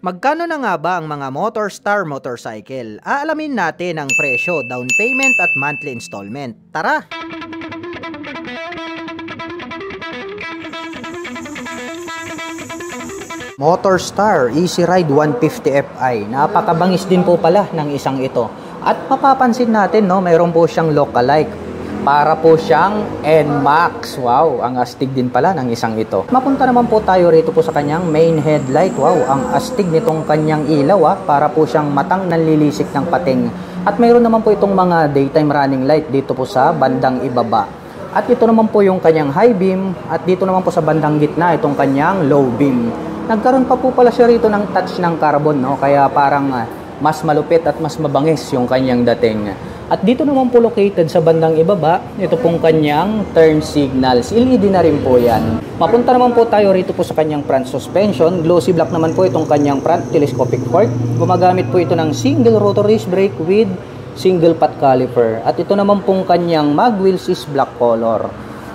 Magkano na nga ba ang mga Motorstar motorcycle? Aalamin natin ang presyo, down payment at monthly installment. Tara! Motorstar Easy Ride 150 Fi. Napakabangis din po pala ng isang ito. At mapapansin natin, no, mayroon po siyang lookalike. Para po siyang NMAX. Wow, ang astig din pala ng isang ito. Mapunta naman po tayo rito po sa kanyang main headlight. Wow, ang astig nitong kanyang ilaw. Para po siyang matang nanlilisik ng pating. At mayroon naman po itong mga daytime running light dito po sa bandang ibaba. At ito naman po yung kanyang high beam. At dito naman po sa bandang gitna itong kanyang low beam. Nagkaroon pa po pala siya rito ng touch ng carbon, no? Kaya parang mas malupit at mas mabangis yung kanyang dating. At dito naman po located sa bandang ibaba, ito pong kanyang turn signals. LED na rin po yan. Mapunta naman po tayo rito po sa kanyang front suspension. Glossy black naman po itong kanyang front telescopic fork. Gumagamit po ito ng single rotor disc brake with single pot caliper. At ito naman pong kanyang mag wheels is black color.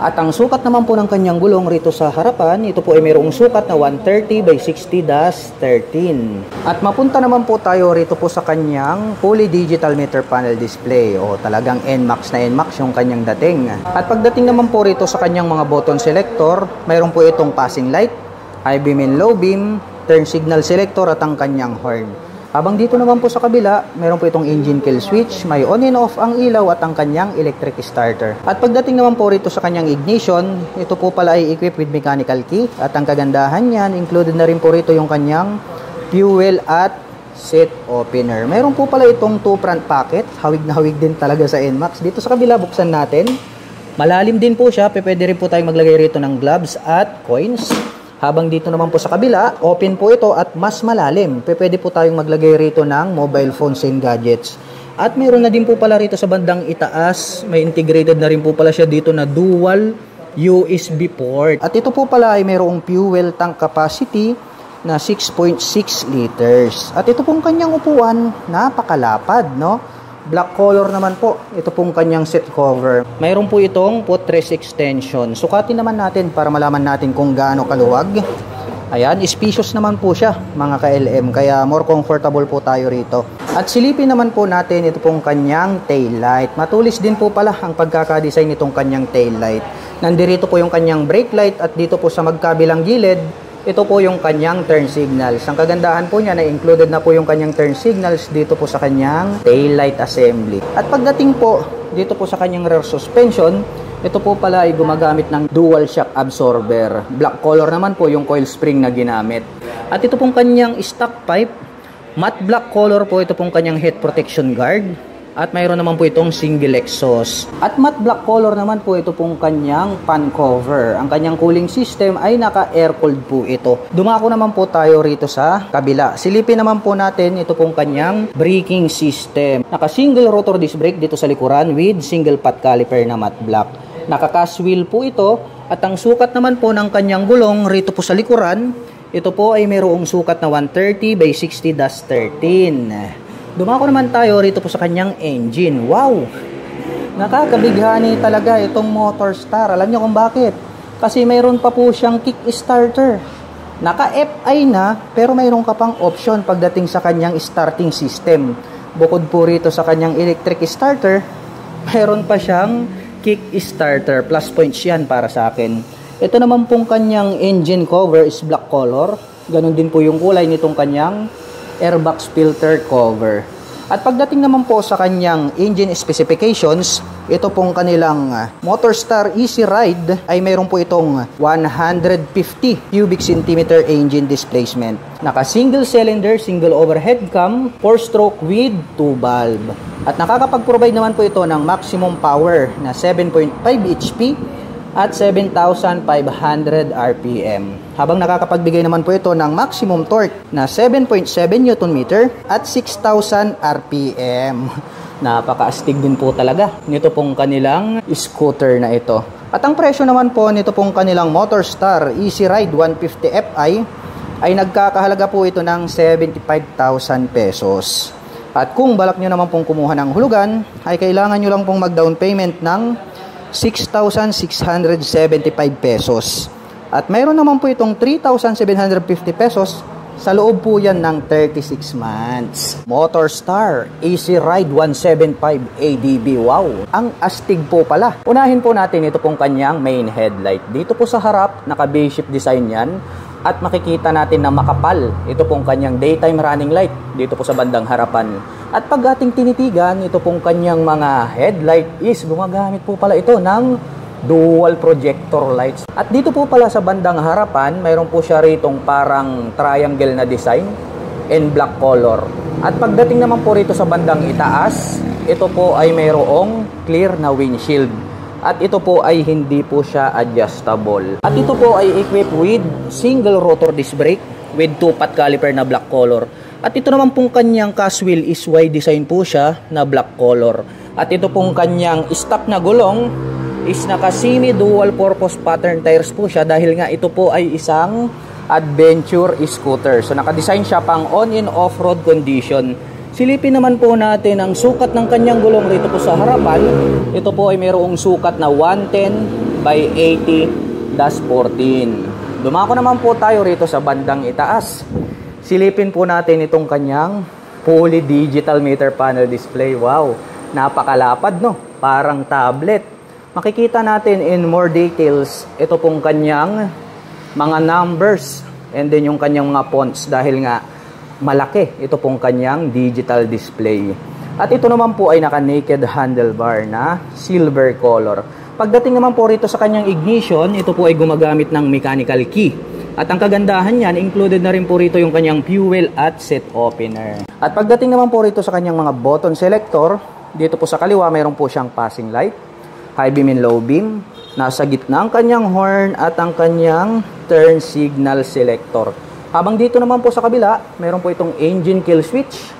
At ang sukat naman po ng kanyang gulong rito sa harapan, ito po ay mayroong sukat na 130 by 60-13. At mapunta naman po tayo rito po sa kanyang fully digital meter panel display. O talagang NMAX na NMAX yung kanyang dating. At pagdating naman po rito sa kanyang mga button selector, mayroon po itong passing light, high beam and low beam, turn signal selector at ang kanyang horn. Habang dito naman po sa kabila, meron po itong engine kill switch, may on and off ang ilaw at ang kanyang electric starter. At pagdating naman po rito sa kanyang ignition, ito po pala ay equipped with mechanical key. At ang kagandahan niyan, included na rin po rito yung kanyang fuel at seat opener. Meron po pala itong 2 front pocket, hawig na hawig din talaga sa NMAX. Dito sa kabila, buksan natin. Malalim din po siya, pwede rin po tayong maglagay rito ng gloves at coins. Habang dito naman po sa kabila, open po ito at mas malalim. Pwede po tayong maglagay rito ng mobile phones and gadgets. At mayroon na din po pala rito sa bandang itaas, may integrated na rin po pala siya dito na dual USB port. At ito po pala ay mayroong fuel tank capacity na 6.6 liters. At ito pong kanyang upuan, napakalapad, no? Black color naman po. Ito pong kanyang seat cover. Mayroon po itong footrest extension. Sukatin naman natin para malaman natin kung gaano kaluwag. Ayan, spacious naman po siya mga ka-LM. Kaya more comfortable po tayo rito. At silipin naman po natin ito pong kanyang tail light. Matulis din po pala ang pagkakadesign nitong kanyang tail light. Nandirito po yung kanyang brake light at dito po sa magkabilang gilid, ito po yung kanyang turn signals. Ang kagandahan po niya na included na po yung kanyang turn signals dito po sa kanyang tail light assembly. At pagdating po dito po sa kanyang rear suspension, ito po pala ay gumagamit ng dual shock absorber. Black color naman po yung coil spring na ginamit. At ito pong kanyang stock pipe, matte black color po ito pong kanyang head protection guard. At mayroon naman po itong single exhaust. At matte black color naman po ito pong kanyang fan cover. Ang kanyang cooling system ay naka-air cooled po ito. Dumako naman po tayo rito sa kabila. Silipin naman po natin ito pong kanyang braking system. Naka-single rotor disc brake dito sa likuran with single pot caliper na matte black. Naka-cast wheel po ito. At ang sukat naman po ng kanyang gulong rito po sa likuran, ito po ay mayroong sukat na 130 by 60-13. Dumako naman tayo rito po sa kanyang engine. Wow! Nakakabighani talaga itong Motorstar. Alam niyo kung bakit? Kasi mayroon pa po siyang kick starter. Naka-FI na, pero mayroon ka pang option pagdating sa kanyang starting system. Bukod po rito sa kanyang electric starter, mayroon pa siyang kick starter. Plus points yan para sa akin. Ito naman pong kanyang engine cover is black color. Ganon din po yung kulay nitong kanyang airbox filter cover. At pagdating naman po sa kanyang engine specifications, ito pong kanilang Motorstar Easy Ride ay mayroon po itong 150 cubic centimeter engine displacement. Naka single cylinder, single overhead cam, 4-stroke with 2 valve. At nakakapag-provide naman po ito ng maximum power na 7.5 HP at 7,500 RPM. Habang nakakapagbigay naman po ito ng maximum torque na 7.7 Nm at 6,000 RPM. Napakaastig din po talaga nito pong kanilang scooter na ito. At ang presyo naman po nito pong kanilang Motorstar Easy Ride 150 Fi ay nagkakahalaga po ito ng 75,000 pesos. At kung balak nyo naman pong kumuha ng hulugan, ay kailangan nyo lang pong mag-down payment ng 6,675 pesos. At mayroon naman po itong 3,750 pesos Sa loob po yan ng 36 months. Motorstar Easy Ride 175 ADB. Wow! Ang astig po pala. Unahin po natin ito pong kanyang main headlight. Dito po sa harap, naka base shape design yan. At makikita natin na makapal. Ito pong kanyang daytime running light. Dito po sa bandang harapan. At pag ating tinitigan, ito pong kanyang mga headlight is gumagamit po pala ito ng dual projector lights. At dito po pala sa bandang harapan, mayroon po siya ritong parang triangle na design in black color. At pagdating naman po rito sa bandang itaas, ito po ay mayroong clear na windshield. At ito po ay hindi po siya adjustable. At ito po ay equipped with single rotor disc brake with 2-pot caliper na black color. At ito naman pong kanyang cast wheel is Y design po siya na black color. At ito pong kanyang stock na gulong is naka semi dual purpose pattern tires po siya dahil nga ito po ay isang adventure scooter. So naka-design siya pang on and off-road condition. Silipin naman po natin ang sukat ng kanyang gulong rito po sa harapan. Ito po ay mayroong sukat na 110 by 80-14. Dumako naman po tayo rito sa bandang itaas. Silipin po natin itong kanyang fully digital meter panel display. Wow, napakalapad no, parang tablet. Makikita natin in more details ito pong kanyang mga numbers and then yung kanyang mga fonts dahil nga malaki ito pong kanyang digital display. At ito naman po ay naka naked handlebar na silver color. Pagdating naman po rito sa kanyang ignition, ito po ay gumagamit ng mechanical key. At ang kagandahan niyan, included na rin po rito yung kanyang fuel at set opener. At pagdating naman po rito sa kanyang mga button selector, dito po sa kaliwa mayroon po siyang passing light, high beam and low beam, nasa gitna ang kanyang horn at ang kanyang turn signal selector. Habang dito naman po sa kabila, mayroon po itong engine kill switch,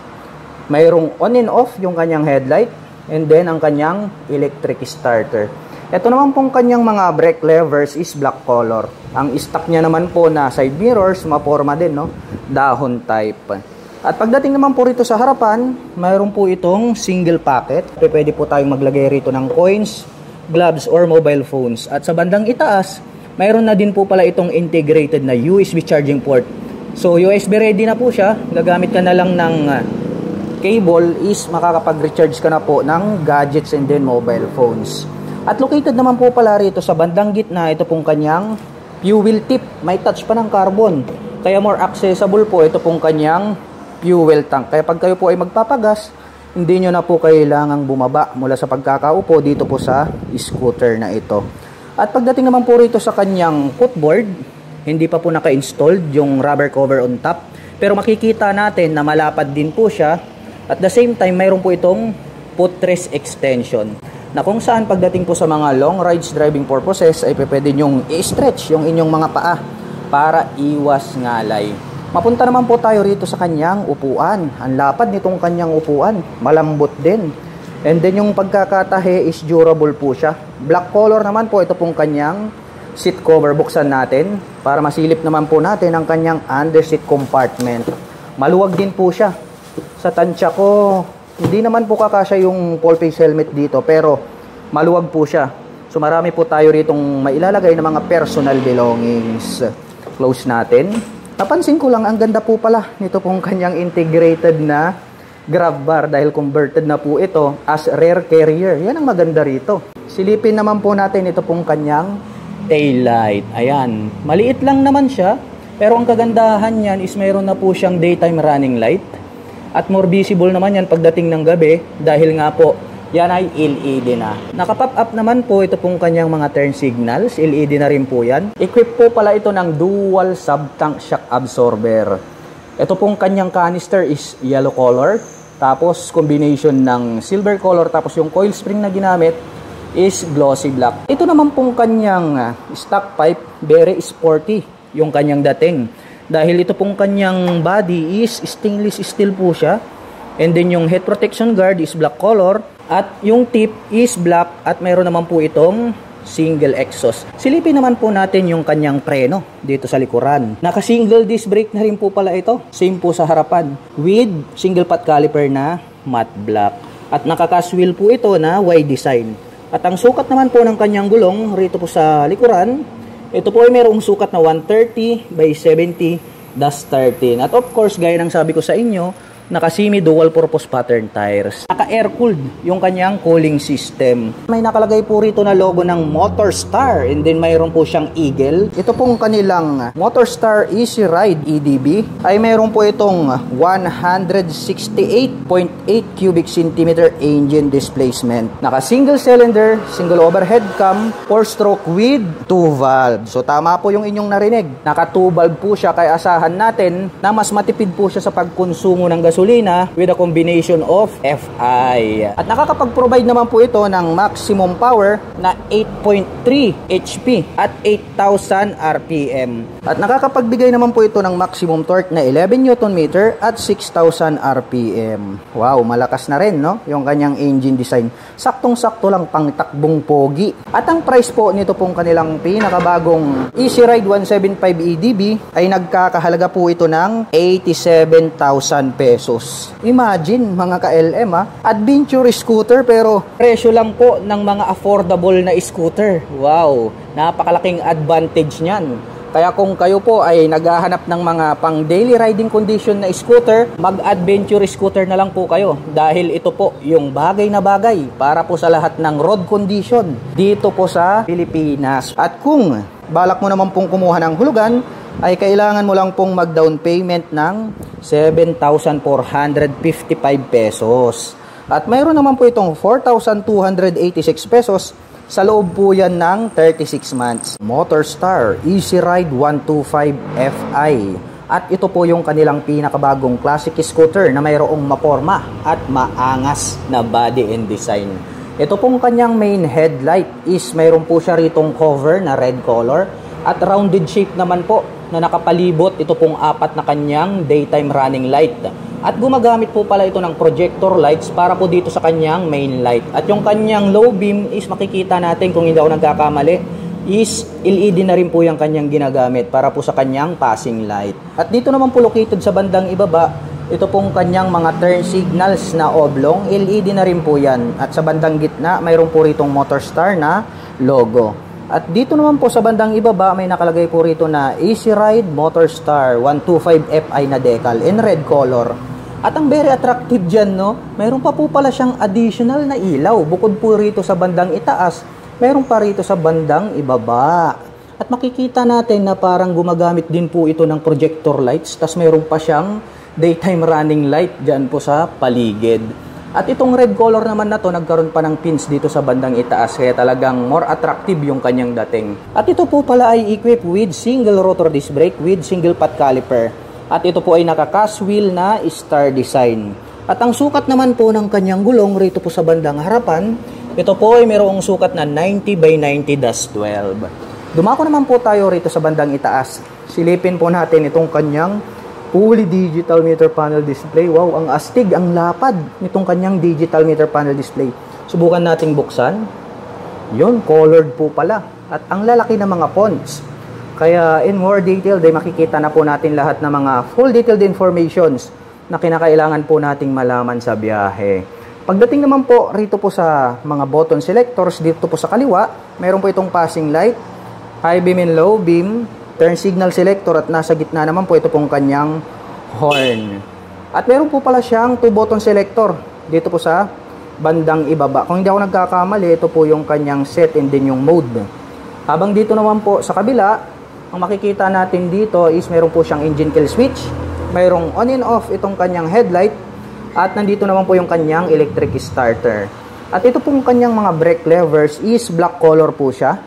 mayroong on and off yung kanyang headlight, and then ang kanyang electric starter. Ito naman pong kanyang mga brake levers is black color. Ang stock niya naman po na side mirrors, maporma din, no? Dahon type. At pagdating naman po rito sa harapan, mayroon po itong single pocket. Pwede po tayong maglagay rito ng coins, gloves, or mobile phones. At sa bandang itaas, mayroon na din po pala itong integrated na USB charging port. So, USB ready na po siya. Gagamit ka na lang ng cable is makakapag-recharge ka na po ng gadgets and then mobile phones. At located naman po pala rito sa bandang gitna, ito pong kanyang fuel tip. May touch pa ng carbon. Kaya more accessible po ito pong kanyang fuel tank. Kaya pag kayo po ay magpapagas, hindi nyo na po kailangang bumaba mula sa pagkakaupo dito po sa scooter na ito. At pagdating naman po rito sa kanyang footboard, hindi pa po naka-installed yung rubber cover on top. Pero makikita natin na malapad din po siya. At the same time, mayroon po itong footrest extension, na kung saan pagdating po sa mga long rides driving purposes ay pwede nyong i-stretch yung inyong mga paa para iwas ngalay. Mapunta naman po tayo rito sa kanyang upuan. Ang lapad nitong kanyang upuan, malambot din. And then yung pagkakatahe is durable po siya. Black color naman po ito pong kanyang seat cover. Buksan natin para masilip naman po natin ang kanyang under seat compartment. Maluwag din po siya. Sa tansya ko, hindi naman po kakasya yung full face helmet dito, pero maluwag po siya. So marami po tayo ritong mailalagay na mga personal belongings. Close natin. Napansin ko lang, ang ganda po pala nito pong kanyang integrated na grab bar dahil converted na po ito as rear carrier. Yan ang maganda rito. Silipin naman po natin ito pong kanyang tail light. Ayan, maliit lang naman siya, pero ang kagandahan niyan is mayroon na po siyang daytime running light. At more visible naman yan pagdating ng gabi dahil nga po yan ay LED na. Naka-pop up naman po ito pong kanyang mga turn signals. LED na rin po yan. Equipped po pala ito ng dual sub-tank shock absorber. Ito pong kanyang canister is yellow color. Tapos combination ng silver color. Tapos yung coil spring na ginamit is glossy black. Ito naman pong kanyang stock pipe, very sporty yung kanyang dating. Dahil ito pong kanyang body is stainless steel po siya. And then yung head protection guard is black color. At yung tip is black. At mayroon naman po itong single exhaust. Silipin naman po natin yung kanyang preno dito sa likuran. Naka single disc brake na rin po pala ito. Same po sa harapan. With single pot caliper na matte black. At naka-cast wheel po ito na Y design. At ang sukat naman po ng kanyang gulong rito po sa likuran, ito po ay mayroong sukat na 130 by 70 Dust 13. At of course, gaya ng sabi ko sa inyo, naka-semi dual purpose pattern tires. Naka-air-cooled yung kanyang cooling system. May nakalagay po rito na logo ng Motorstar and then mayroon po siyang eagle. Ito pong kanilang Motorstar Easy Ride EDB ay mayroon po itong 168.8 cubic centimeter engine displacement. Naka-single cylinder, single overhead cam, 4-stroke with 2 valves. So tama po yung inyong narinig. Naka 2 valve po siya kaya asahan natin na mas matipid po siya sa pagkonsumo ng gasolina with a combination of FI. At nakakapag-provide naman po ito ng maximum power na 8.3 HP at 8,000 RPM. At nakakapagbigay naman po ito ng maximum torque na 11 Nm at 6,000 RPM. Wow, malakas na rin, no? Yung kanyang engine design. Saktong-sakto lang pang takbong pogi. At ang price po nito pong kanilang pinakabagong Easy Ride 175 EDB ay nagkakahalaga po ito ng 87,000 pesos. Imagine mga ka-LM adventure scooter pero presyo lang po ng mga affordable na scooter. Wow, napakalaking advantage niyan. Kaya kung kayo po ay naghahanap ng mga pang daily riding condition na scooter, mag-adventure scooter na lang po kayo dahil ito po yung bagay na bagay para po sa lahat ng road condition dito po sa Pilipinas. At kung balak mo naman pong kumuha ng hulugan, ay kailangan mo lang pong mag-down payment ng 7,455 pesos. At mayroon naman po itong 4,286 pesos sa loob po yan ng 36 months. Motorstar Easy Ride 125 FI. At ito po yung kanilang pinakabagong classic scooter na mayroong maporma at maangas na body and design. Ito pong kanyang main headlight is mayroon po siya ritong cover na red color at rounded shape naman po na nakapalibot ito pong 4 na kanyang daytime running light. At gumagamit po pala ito ng projector lights para po dito sa kanyang main light. At yung kanyang low beam is makikita natin kung hindi ako nagkakamali is LED na rin po yung kanyang ginagamit para po sa kanyang passing light. At dito naman po located sa bandang ibaba, ito pong kanyang mga turn signals na oblong, LED na rin po yan. At sa bandang gitna, mayroon po ritong Motorstar na logo. At dito naman po sa bandang ibaba, may nakalagay po rito na Easy Ride Motorstar 125 FI na decal in red color. At ang very attractive dyan, no? Mayroon pa po pala siyang additional na ilaw. Bukod po rito sa bandang itaas, mayroon pa rito sa bandang ibaba. At makikita natin na parang gumagamit din po ito ng projector lights. Tas mayroon pa siyang daytime running light dyan po sa paligid. At itong red color naman na to, nagkaroon pa ng pins dito sa bandang itaas. Kaya talagang more attractive yung kanyang dating. At ito po pala ay equipped with single rotor disc brake with single pot caliper. At ito po ay naka-cast wheel na star design. At ang sukat naman po ng kanyang gulong rito po sa bandang harapan, ito po ay mayroong sukat na 90 by 90-12. Dumako naman po tayo rito sa bandang itaas. Silipin po natin itong kanyang fully digital meter panel display. Wow, ang astig, ang lapad nitong kanyang digital meter panel display. Subukan nating buksan. Yun, colored po pala. At ang lalaki ng mga fonts. Kaya in more detail, ay makikita na po natin lahat ng mga full detailed informations na kinakailangan po nating malaman sa biyahe. Pagdating naman po rito po sa mga button selectors, dito po sa kaliwa, mayroon po itong passing light, high beam and low beam, turn signal selector at nasa gitna naman po ito pong kanyang horn. At meron po pala siyang 2 button selector dito po sa bandang ibaba. Kung hindi ako nagkakamali, ito po yung kanyang set and then yung mode. Habang dito naman po sa kabila, ang makikita natin dito is meron po siyang engine kill switch, mayroong on and off itong kanyang headlight, at nandito naman po yung kanyang electric starter. At ito pong kanyang mga brake levers is black color po siya.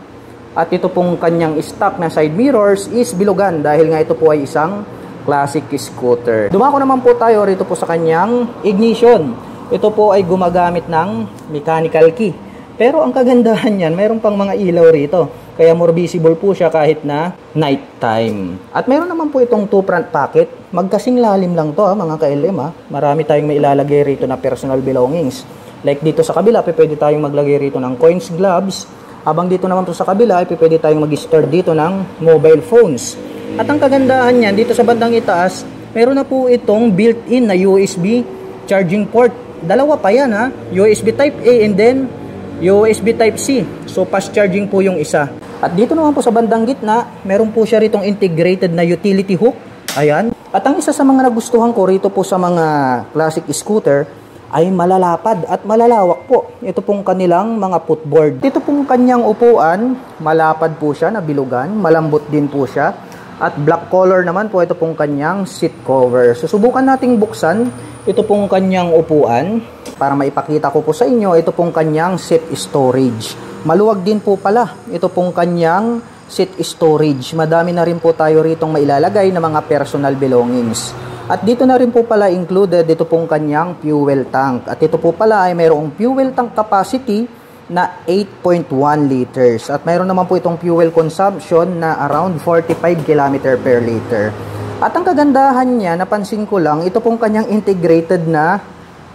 At ito pong kanyang stock na side mirrors is bilugan dahil nga ito po ay isang classic scooter. Dumako naman po tayo rito po sa kanyang ignition. Ito po ay gumagamit ng mechanical key. Pero ang kagandahan niyan, mayroon pang mga ilaw rito. Kaya more visible po siya kahit na night time. At mayroon naman po itong 2 front pocket. Magkasing lalim lang to mga ka-LM. Marami tayong mailalagay rito na personal belongings. Like dito sa kabila, pwede tayong maglagay rito ng coins, gloves. Habang dito naman po sa kabila, pwede tayong mag-store dito ng mobile phones. At ang kagandahan niyan, dito sa bandang itaas, meron na po itong built-in na USB charging port. Dalawa pa yan USB Type A and then USB Type C. So fast charging po yung isa. At dito naman po sa bandang gitna, meron po siya ritong integrated na utility hook Ayan. At ang isa sa mga nagustuhan ko rito po sa mga classic scooter ay malalapad at malalawak po. Ito pong kanilang mga footboard. Ito pong kanyang upuan, malapad po siya na bilugan, malambot din po siya. At black color naman po ito pong kanyang seat cover. Susubukan nating buksan ito pong kanyang upuan para maipakita ko po sa inyo ito pong kanyang seat storage. Maluwag din po pala ito pong kanyang seat storage. Madami na rin po tayo ritong mailalagay na mga personal belongings. At dito na rin po pala included ito pong kanyang fuel tank. At ito po pala ay mayroong fuel tank capacity na 8.1 liters. At mayroon naman po itong fuel consumption na around 45 km per liter. At ang kagandahan niya, napansin ko lang, ito pong kanyang integrated na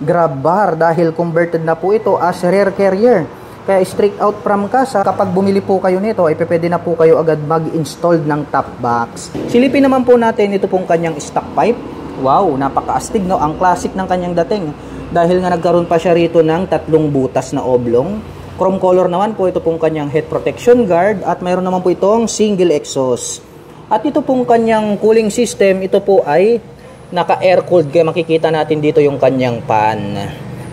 grab bar dahil converted na po ito as rear carrier. Kaya straight out from casa, kapag bumili po kayo nito, ay pwede na po kayo agad mag-install ng top box. Silipin naman po natin ito pong kanyang stock pipe. Wow, napaka-astig, no? Ang classic ng kanyang dating. Dahil nga nagkaroon pa siya rito ng 3 butas na oblong. Chrome color naman po ito pong kanyang head protection guard at mayroon naman po itong single exhaust. At ito pong kanyang cooling system, ito po ay naka-air-cooled. Kaya makikita natin dito yung kanyang fan.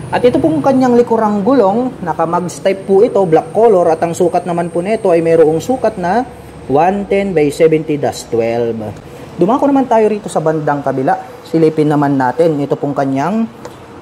At ito pong kanyang likurang gulong, naka-mags type po ito, black color. At ang sukat naman po nito ay mayroong sukat na 110 by 70-12. Dumako naman tayo rito sa bandang kabila. Silipin naman natin ito pong kanyang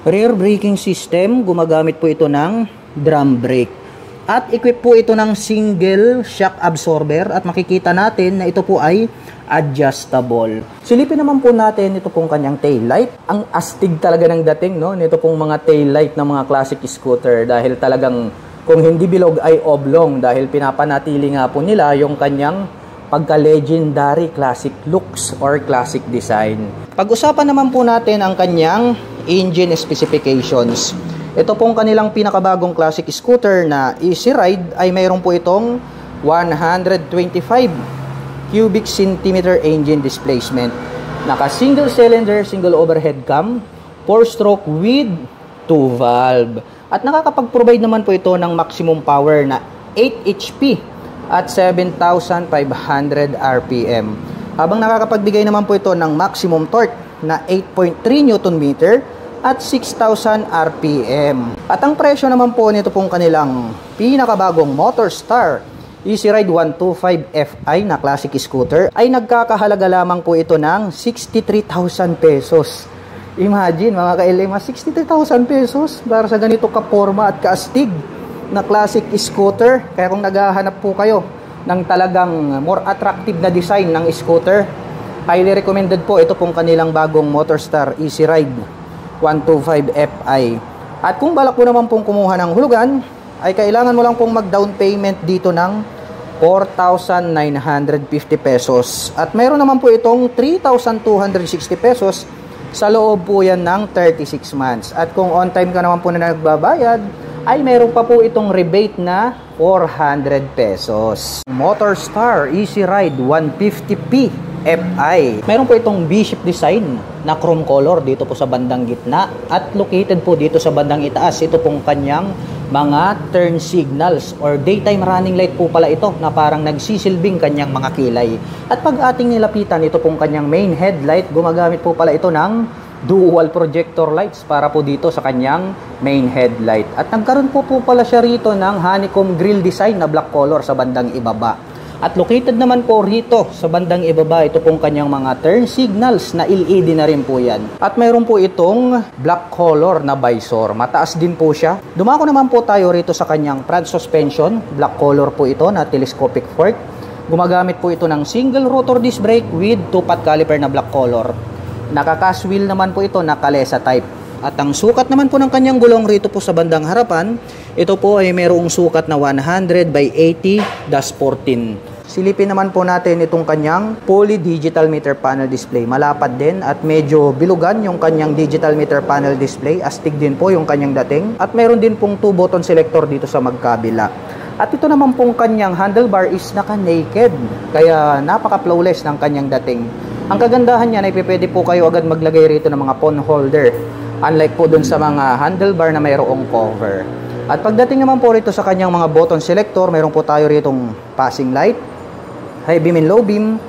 rear braking system. Gumagamit po ito ng drum brake. At equip po ito ng single shock absorber. At makikita natin na ito po ay adjustable. Silipin naman po natin ito pong kanyang tail light. Ang astig talaga ng dating, no? Nito pong mga tail light ng mga classic scooter dahil talagang kung hindi bilog ay oblong dahil pinapanatili nga po nila yung kanyang pagka-legendary classic looks or classic design. Pag-usapan naman po natin ang kanyang engine specifications. Ito pong kanilang pinakabagong classic scooter na Easy Ride ay mayroon po itong 125 cubic centimeter engine displacement. Naka single cylinder, single overhead cam, 4-stroke with 2 valve. At nakakapag-provide naman po ito ng maximum power na 8 HP at 7,500 RPM. Habang nakakapagbigay naman po ito ng maximum torque na 8.3 Nm at 6,000 RPM. At ang presyo naman po nito pong kanilang pinakabagong Motorstar Easy Ride 125 Fi na classic scooter ay nagkakahalaga lamang po ito ng 63,000 pesos. Imagine mga ka-LMA, 63,000 pesos para sa ganito kaporma at kaastig na classic scooter. Kaya kung naghahanap po kayo ng talagang more attractive na design ng scooter, highly recommended po ito pong kanilang bagong Motorstar Easy Ride 125 Fi. At kung balak po naman pong kumuha ng hulugan, ay kailangan mo lang pong mag-down payment dito ng 4,950 pesos. At mayroon naman po itong 3,260 pesos sa loob po yan ng 36 months. At kung on time ka naman po na nagbabayad, ay mayroon pa po itong rebate na 400 pesos. Motorstar Easy Ride 150P Fi. Mayroon po itong V-shape design na chrome color dito po sa bandang gitna at located po dito sa bandang itaas. Ito pong kanyang mga turn signals or daytime running light po pala ito na parang nagsisilbing kanyang mga kilay. At pag ating nilapitan, ito pong kanyang main headlight, gumagamit po pala ito ng dual projector lights para po dito sa kanyang main headlight. At nagkaroon po pala siya rito ng honeycomb grill design na black color sa bandang ibaba. At located naman po rito sa bandang ibaba, ito pong kanyang mga turn signals na LED na rin po yan. At mayroon po itong black color na visor. Mataas din po siya. Dumako naman po tayo rito sa kanyang front suspension. Black color po ito na telescopic fork. Gumagamit po ito ng single rotor disc brake with 2-pot caliper na black color. Naka-cast wheel naman po ito na Kalesa type. At ang sukat naman po ng kanyang gulong rito po sa bandang harapan, ito po ay mayroong sukat na 100 by 80-14. Silipin naman po natin itong kanyang poly digital meter panel display. Malapad din at medyo bilugan yung kanyang digital meter panel display. Astig din po yung kanyang dating. At mayroon din pong 2 button selector dito sa magkabila. At ito naman pong kanyang handlebar is naka-naked. Kaya napaka-flawless ng kanyang dating. Ang kagandahan niya ay pwede po kayo agad maglagay rito ng mga phone holder. Unlike po dun sa mga handlebar na mayroong cover. At pagdating naman po rito sa kanyang mga button selector, mayroon po tayo rito passing light, high beam and low beam,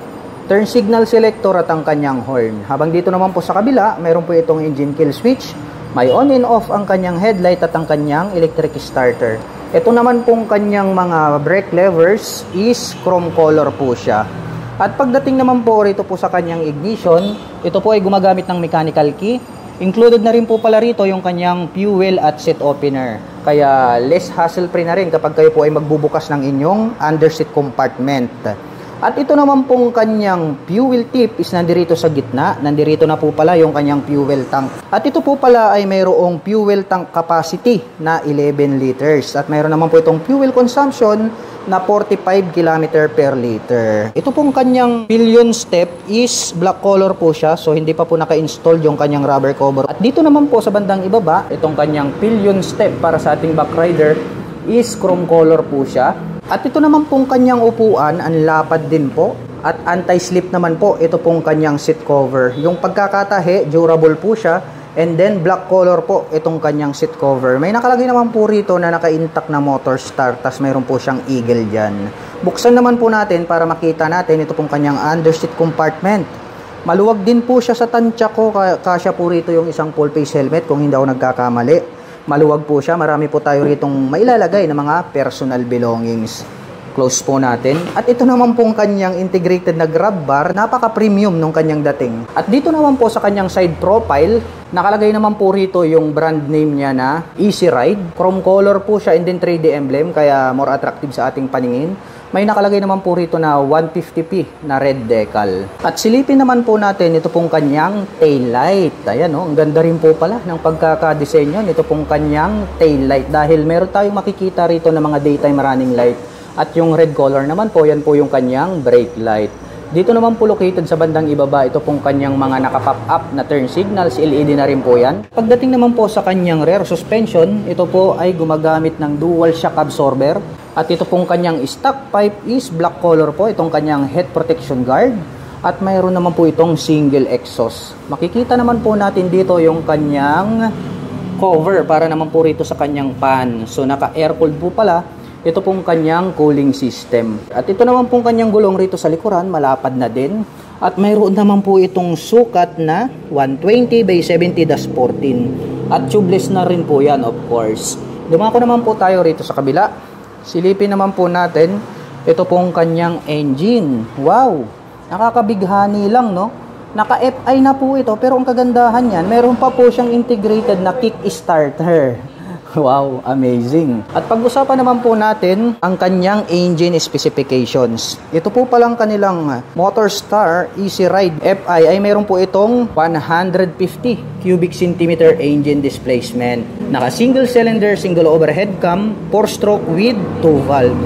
turn signal selector at ang kanyang horn. Habang dito naman po sa kabila, mayroon po itong engine kill switch, may on and off ang kanyang headlight at ang kanyang electric starter. Ito naman pong kanyang mga brake levers is chrome color po siya. At pagdating naman po rito po sa kanyang ignition, ito po ay gumagamit ng mechanical key. Included na rin po pala rito yung kanyang fuel at seat opener. Kaya less hassle-free na rin kapag kayo po ay magbubukas ng inyong underseat compartment. At ito naman pong kanyang fuel tip is nandirito sa gitna. Nandirito na po pala yung kanyang fuel tank. At ito po pala ay mayroong fuel tank capacity na 11 liters. At mayroon naman po itong fuel consumption na 45 km per liter. Ito pong kanyang pillion step is black color po siya. So hindi pa po naka-install yung kanyang rubber cover. At dito naman po sa bandang ibaba, itong kanyang pillion step para sa ating back rider is chrome color po siya. At ito naman pong kanyang upuan, ang lapad din po. At anti-slip naman po, ito pong kanyang seat cover. Yung pagkakatahe, durable po siya. And then black color po itong kanyang seat cover. May nakalagay naman po rito na naka-intact na motor start. Tas mayroon po siyang eagle dyan. Buksan naman po natin para makita natin ito pong kanyang underseat compartment. Maluwag din po siya sa tansya ko. Kasya po rito yung isang full face helmet kung hindi ako nagkakamali. Maluwag po siya. Marami po tayo ritong mailalagay na mga personal belongings. Close po natin. At ito naman pong kanyang integrated na grab bar. Napaka-premium nung kanyang dating. At dito naman po sa kanyang side profile, nakalagay naman po rito yung brand name niya na Easy Ride. Chrome color po siya and then 3D emblem, kaya more attractive sa ating paningin. May nakalagay naman po rito na 150p na red decal. At silipin naman po natin ito pong kanyang tail light. Ayan o, ang ganda rin po pala ng pagkakadesenyo nito pong kanyang tail light. Dahil meron tayong makikita rito na mga daytime running light. At yung red color naman po, yan po yung kanyang brake light. Dito naman po located sa bandang ibaba, ito pong kanyang mga naka-pop up na turn signals, LED na rin po yan. Pagdating naman po sa kanyang rear suspension, ito po ay gumagamit ng dual shock absorber. At ito pong kanyang stock pipe is black color po, itong kanyang head protection guard. At mayroon naman po itong single exhaust. Makikita naman po natin dito yung kanyang cover para naman po rito sa kanyang pan. So naka-air cooled po pala. Ito pong kanyang cooling system. At ito naman pong kanyang gulong rito sa likuran, malapad na din. At mayroon naman po itong sukat na 120/70-14. At tubeless na rin po yan, of course. Dumako naman po tayo rito sa kabila. Silipin naman po natin, ito pong kanyang engine. Wow! Nakakabighani lang, no? Naka-FI na po ito, pero ang kagandahan yan, mayroon pa po siyang integrated na kick starter. Wow, amazing. At pag-usapan naman po natin ang kanyang engine specifications. Ito po palang kanilang Motorstar Easy Ride FI ay mayroon po itong 150 cubic centimeter engine displacement. Naka single cylinder, single overhead cam, 4-stroke with 2 valve.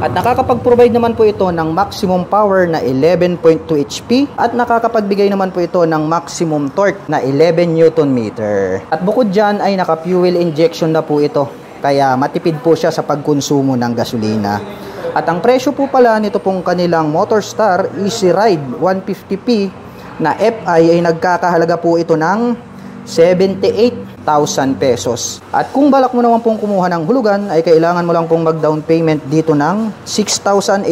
At nakakapag-provide naman po ito ng maximum power na 11.2 HP at nakakapagbigay naman po ito ng maximum torque na 11 Nm. At bukod dyan ay naka-fuel injection na po ito. Kaya matipid po siya sa pagkonsumo ng gasolina. At ang presyo po pala nito pong kanilang Motorstar Easy Ride 150p na FI ay nagkakahalaga po ito ng 78,000 pesos. At kung balak mo naman pong kumuha ng hulugan, ay kailangan mo lang pong mag-down payment dito ng 6,870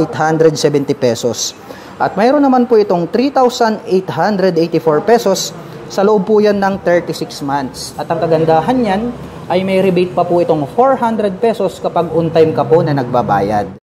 pesos. At mayroon naman po itong 3,884 pesos. Sa loob po yan ng 36 months. At ang kagandahan yan, ay may rebate pa po itong 400 pesos kapag on time ka po na nagbabayad.